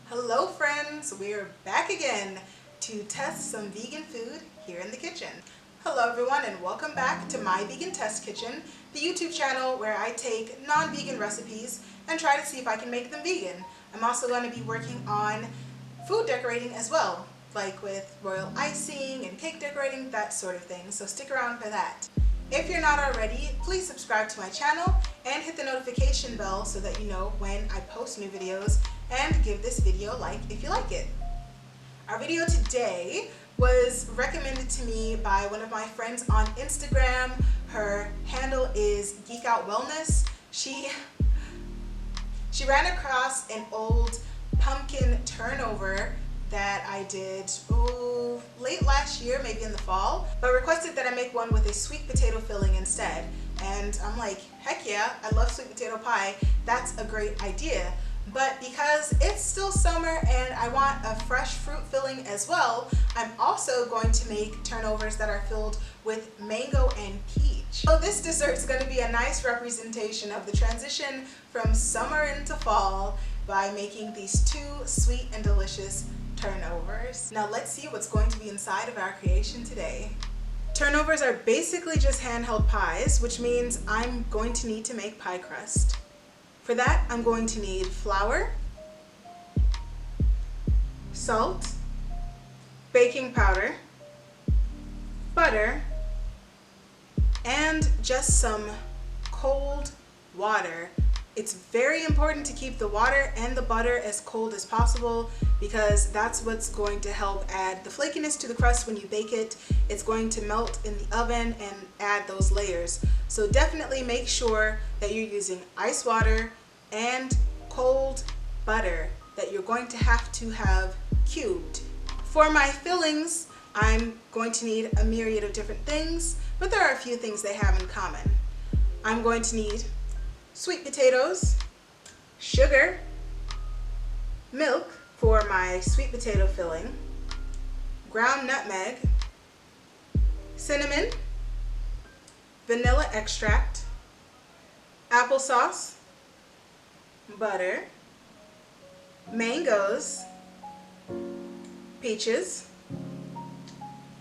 Hello friends, we're back again to test some vegan food here in the kitchen. Hello everyone and welcome back to My Vegan Test Kitchen, the YouTube channel where I take non-vegan recipes and try to see if I can make them vegan. I'm also going to be working on food decorating as well, like with royal icing and cake decorating, that sort of thing, so stick around for that. If you're not already, please subscribe to my channel and hit the notification bell so that you know when I post new videos, and give this video a like if you like it. Our video today was recommended to me by one of my friends on Instagram. Her handle is Geek Out Wellness. She ran across an old pumpkin turnover that I did late last year, maybe in the fall, but requested that I make one with a sweet potato filling instead. And I'm like, heck yeah, I love sweet potato pie. That's a great idea. But because it's still summer and I want a fresh fruit filling as well, I'm also going to make turnovers that are filled with mango and peach. So this dessert is going to be a nice representation of the transition from summer into fall by making these two sweet and delicious turnovers. Now let's see what's going to be inside of our creation today. Turnovers are basically just handheld pies, which means I'm going to need to make pie crust. For that, I'm going to need flour, salt, baking powder, butter, and just some cold water. It's very important to keep the water and the butter as cold as possible because that's what's going to help add the flakiness to the crust when you bake it. It's going to melt in the oven and add those layers. So definitely make sure that you're using ice water and cold butter that you're going to have cubed. For my fillings, I'm going to need a myriad of different things, but there are a few things they have in common. I'm going to need sweet potatoes, sugar, milk for my sweet potato filling, ground nutmeg, cinnamon, vanilla extract, applesauce, butter, mangoes, peaches,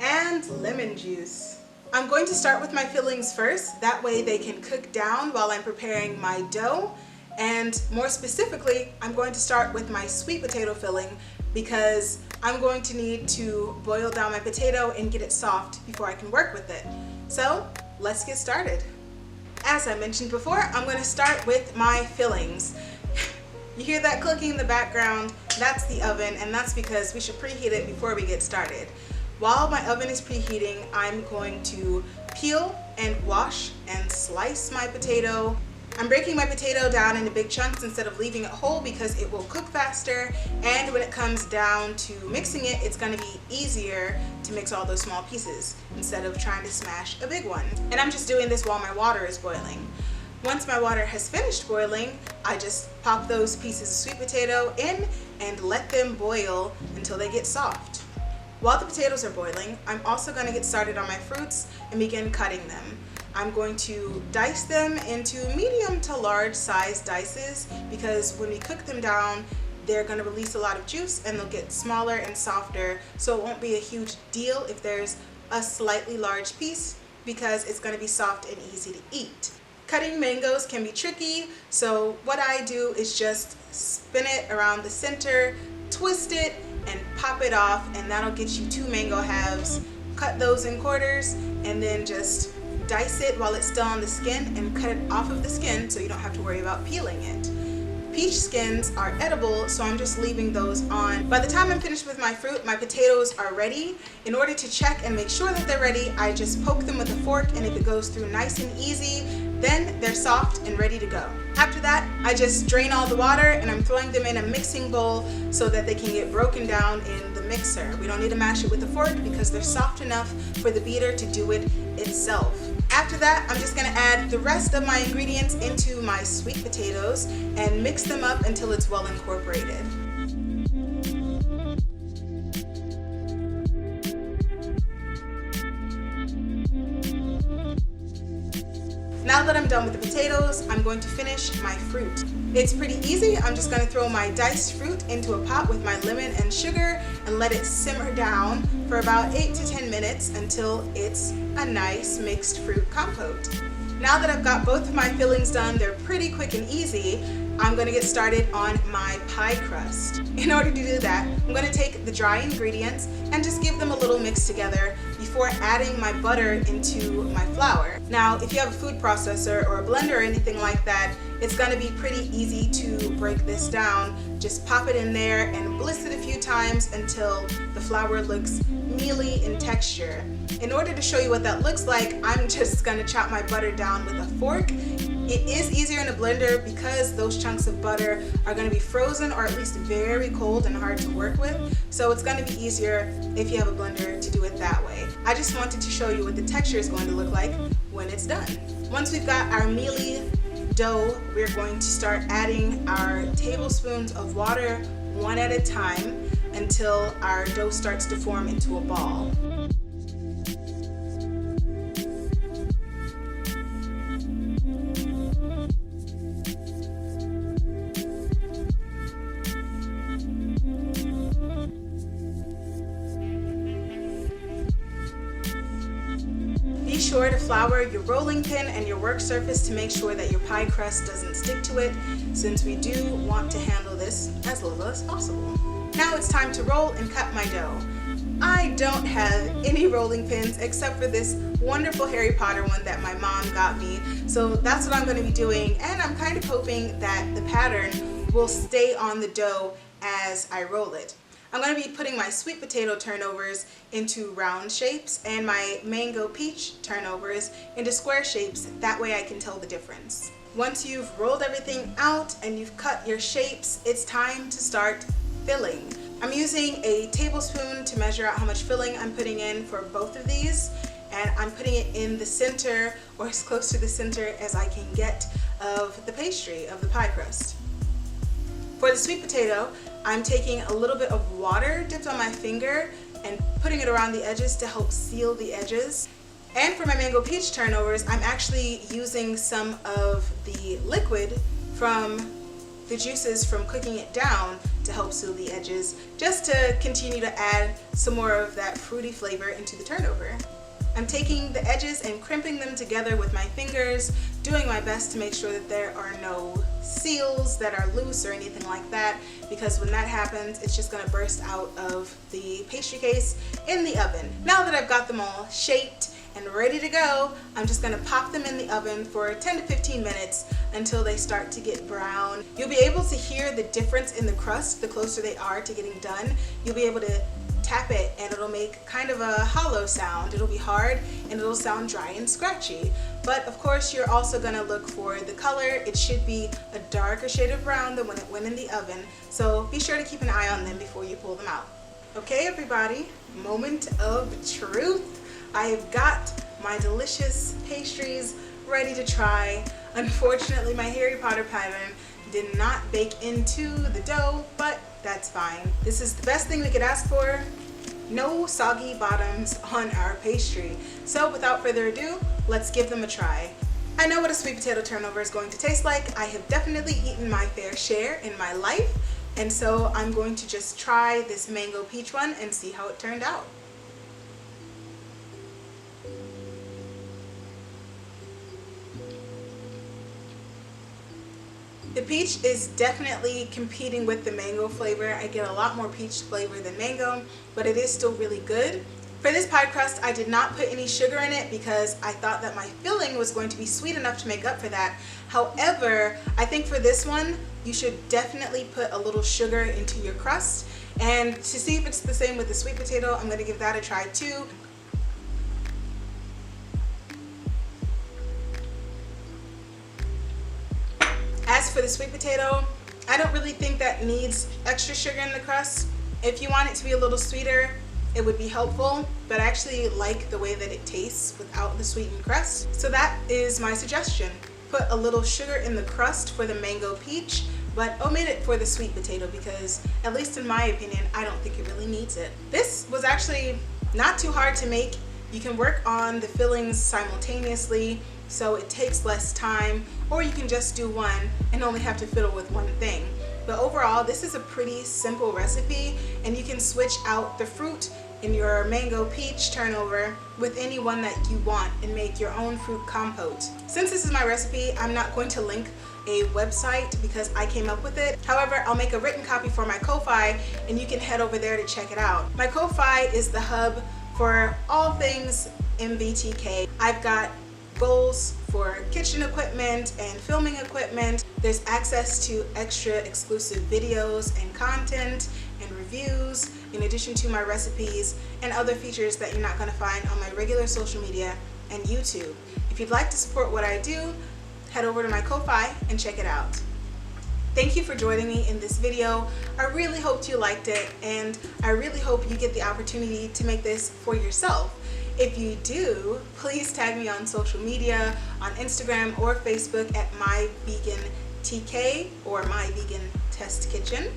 and lemon juice. I'm going to start with my fillings first, that way they can cook down while I'm preparing my dough. And more specifically, I'm going to start with my sweet potato filling because I'm going to need to boil down my potato and get it soft before I can work with it. So let's get started. As I mentioned before, I'm going to start with my fillings. You hear that clicking in the background? That's the oven, and that's because we should preheat it before we get started. While my oven is preheating, I'm going to peel and wash and slice my potato. I'm breaking my potato down into big chunks instead of leaving it whole because it will cook faster, and when it comes down to mixing it, it's going to be easier to mix all those small pieces instead of trying to smash a big one. And I'm just doing this while my water is boiling. Once my water has finished boiling, I just pop those pieces of sweet potato in and let them boil until they get soft. While the potatoes are boiling, I'm also going to get started on my fruits and begin cutting them. I'm going to dice them into medium to large size dices because when we cook them down, they're going to release a lot of juice and they'll get smaller and softer, so it won't be a huge deal if there's a slightly large piece because it's going to be soft and easy to eat. Cutting mangoes can be tricky, so what I do is just spin it around the center, twist it, and pop it off, and that'll get you two mango halves. Cut those in quarters and then just dice it while it's still on the skin and cut it off of the skin so you don't have to worry about peeling it. Peach skins are edible, so I'm just leaving those on. By the time I'm finished with my fruit, my potatoes are ready. In order to check and make sure that they're ready, I just poke them with a fork, and if it goes through nice and easy, then they're soft and ready to go. After that, I just drain all the water and I'm throwing them in a mixing bowl so that they can get broken down in the mixer. We don't need to mash it with a fork because they're soft enough for the beater to do it itself. After that, I'm just going to add the rest of my ingredients into my sweet potatoes and mix them up until it's well incorporated. Now that I'm done with the potatoes, I'm going to finish my fruit. It's pretty easy. I'm just going to throw my diced fruit into a pot with my lemon and sugar and let it simmer down for about 8 to 10 minutes until it's a nice mixed fruit compote. Now that I've got both of my fillings done, they're pretty quick and easy, I'm going to get started on my pie crust. In order to do that, I'm going to take the dry ingredients and just give them a little mix together before adding my butter into my flour. Now, if you have a food processor or a blender or anything like that, it's going to be pretty easy to break this down. Just pop it in there and bliss it a few times until the flour looks mealy in texture. In order to show you what that looks like, I'm just going to chop my butter down with a fork. It is easier in a blender because those chunks of butter are going to be frozen or at least very cold and hard to work with. So it's going to be easier if you have a blender to do it that way. I just wanted to show you what the texture is going to look like when it's done. Once we've got our mealy dough, we're going to start adding our tablespoons of water one at a time until our dough starts to form into a ball. Be sure to flour your rolling pin and your work surface to make sure that your pie crust doesn't stick to it, since we do want to handle this as little as possible. Now it's time to roll and cut my dough. I don't have any rolling pins except for this wonderful Harry Potter one that my mom got me, so that's what I'm going to be doing, and I'm kind of hoping that the pattern will stay on the dough as I roll it. I'm going to be putting my sweet potato turnovers into round shapes and my mango peach turnovers into square shapes. That way I can tell the difference. Once you've rolled everything out and you've cut your shapes, it's time to start filling. I'm using a tablespoon to measure out how much filling I'm putting in for both of these, and I'm putting it in the center, or as close to the center as I can get, of the pastry, of the pie crust. For the sweet potato, I'm taking a little bit of water dipped on my finger and putting it around the edges to help seal the edges. And for my mango peach turnovers, I'm actually using some of the liquid from the juices from cooking it down to help seal the edges, just to continue to add some more of that fruity flavor into the turnover. I'm taking the edges and crimping them together with my fingers, doing my best to make sure that there are no seals that are loose or anything like that, because when that happens, it's just going to burst out of the pastry case in the oven. Now that I've got them all shaped and ready to go, I'm just going to pop them in the oven for 10 to 15 minutes until they start to get brown. You'll be able to hear the difference in the crust the closer they are to getting done. You'll be able to tap it and it'll make kind of a hollow sound. It'll be hard and it'll sound dry and scratchy. But of course, you're also going to look for the color. It should be a darker shade of brown than when it went in the oven. So be sure to keep an eye on them before you pull them out. Okay, everybody, moment of truth. I have got my delicious pastries ready to try. Unfortunately, my Harry Potter pattern did not bake into the dough, but that's fine. This is the best thing we could ask for. No soggy bottoms on our pastry. So without further ado, let's give them a try. I know what a sweet potato turnover is going to taste like. I have definitely eaten my fair share in my life, and so I'm going to just try this mango peach one and see how it turned out. The peach is definitely competing with the mango flavor. I get a lot more peach flavor than mango, but it is still really good. For this pie crust, I did not put any sugar in it because I thought that my filling was going to be sweet enough to make up for that. However, I think for this one, you should definitely put a little sugar into your crust. And to see if it's the same with the sweet potato, I'm going to give that a try too. As for the sweet potato, I don't really think that needs extra sugar in the crust. If you want it to be a little sweeter, it would be helpful, but I actually like the way that it tastes without the sweetened crust. So that is my suggestion. Put a little sugar in the crust for the mango peach, but omit it for the sweet potato because, at least in my opinion, I don't think it really needs it. This was actually not too hard to make. You can work on the fillings simultaneously, so it takes less time, or you can just do one and only have to fiddle with one thing. But overall, this is a pretty simple recipe, and you can switch out the fruit in your mango peach turnover with any one that you want and make your own fruit compote. Since this is my recipe, I'm not going to link a website because I came up with it. However, I'll make a written copy for my Ko-Fi and you can head over there to check it out. My Ko-Fi is the hub for all things MVTK. I've got goals for kitchen equipment and filming equipment. There's access to extra exclusive videos and content and reviews, in addition to my recipes and other features that you're not going to find on my regular social media and YouTube. If you'd like to support what I do, head over to my Ko-Fi and check it out. Thank you for joining me in this video. I really hoped you liked it, and I really hope you get the opportunity to make this for yourself. If you do, please tag me on social media, on Instagram or Facebook at myvegantk or myvegantestkitchen.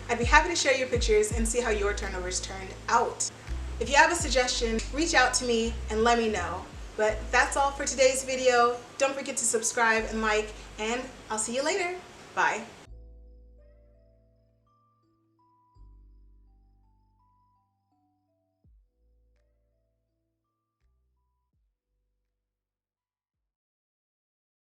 I'd be happy to share your pictures and see how your turnovers turned out. If you have a suggestion, reach out to me and let me know. But that's all for today's video. Don't forget to subscribe and like, and I'll see you later. Bye.